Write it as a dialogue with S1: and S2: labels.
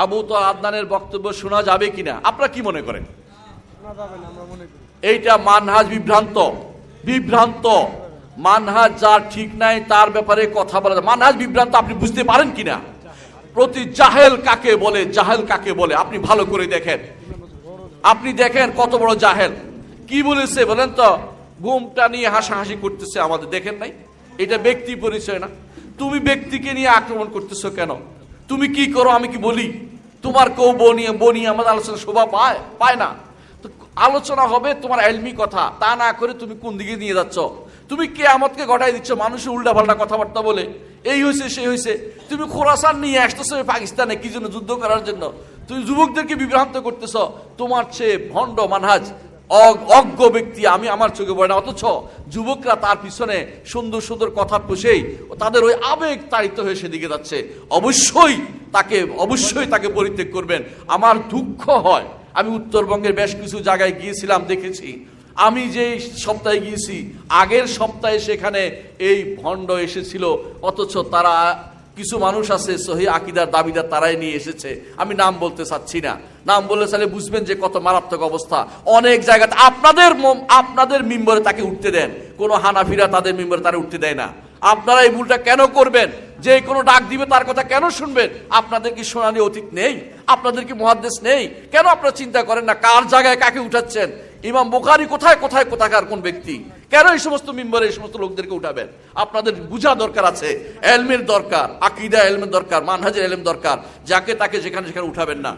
S1: আবু তো আদনানের বক্তব্য শোনা যাবে কিনা আপনারা কি মনে করেন? এইটা মানহাজ বিভ্রান্ত, বিভ্রান্ত মানহাজ যার ঠিক নাই তার ব্যাপারে কথা বলা যায়। মানহাজ বিভ্রান্ত আপনি বুঝতে পারেন কিনা? প্রতি জাহেল কাকে বলে, জাহেল কাকে বলে আপনি ভালো করে দেখেন। আপনি দেখেন কত বড় জাহেল। কি বলেছে বলেন তো? ঘুমটা নিয়ে হাসাহাসি করতেছে আমাদের, দেখেন নাই? এটা ব্যক্তি পরিচয় না? তুমি ব্যক্তিকে নিয়ে আক্রমণ করতেছো কেন? তুমি কি করো আমি কি বলি? তোমার কেউ বনিয়ে আমাদের আলোচনা শোভা পায় না। তো আলোচনা হবে তোমার এলমি কথা, তা না করে তুমি কোন দিকে নিয়ে যাচ্ছ? তুমি কিয়ামতকে ঘটাই দিচ্ছ মানুষের উল্টা পাল্টা কথাবার্তা বলে, এই হয়েছে সেই হয়েছে। তুমি খোরাসান নিয়ে আসতেছো পাকিস্তানে কি জন্য? যুদ্ধ করার জন্য। তুমি যুবকদেরকে বিভ্রান্ত করতেছ। তোমার চেয়ে ভণ্ড মানহাজ অজ্ঞ ব্যক্তি আমি আমার চোখে পড়ে না। অথচ যুবকরা তার পিছনে সুন্দর সুন্দর কথা পুষেই তাদের ওই আবেগ তাড়িত হয়ে সেদিকে যাচ্ছে। অবশ্যই তাকে পরিত্যাগ করবেন। আমার দুঃখ হয়, আমি উত্তরবঙ্গের বেশ কিছু জায়গায় গিয়েছিলাম, দেখেছি। আমি যে সপ্তাহে গিয়েছি, আগের সপ্তাহে সেখানে এই ভণ্ড এসেছিল। অথচ তারা কিছু মানুষ আছে সহি আকিদার দাবিদার, তারাই নিয়ে এসেছে। আমি নাম বলতে চাচ্ছি না, নাম বললে চাইলে বুঝবেন যে কত মারাত্মক অবস্থা। অনেক জায়গাতে আপনাদের মিম্বরে তাকে উঠতে দেন, কোনো হানাফিরা তাদের মিম্বরে তারা উঠতে দেয় না। আপনারা এই ভুলটা কেন করবেন? যে কোনো ডাক দিবে তার কথা কেন শুনবেন? আপনাদের কি সোনালী অতীত নেই? আপনাদের কি মুহাদ্দিস নেই? কেন আপনারা চিন্তা করেন না কার জায়গায় কাকে উঠাচ্ছেন? ইমাম বুখারী কোথাকার কোন ব্যক্তি? কেন এই সমস্ত মিম্বরে এই সমস্ত লোকদেরকে উঠাবেন? আপনাদের বুঝা দরকার আছে, এলমের দরকার, আকীদা এলমের দরকার, মানহাজের এলম দরকার। যাকে তাকে যেখানে সেখানে উঠাবেন না।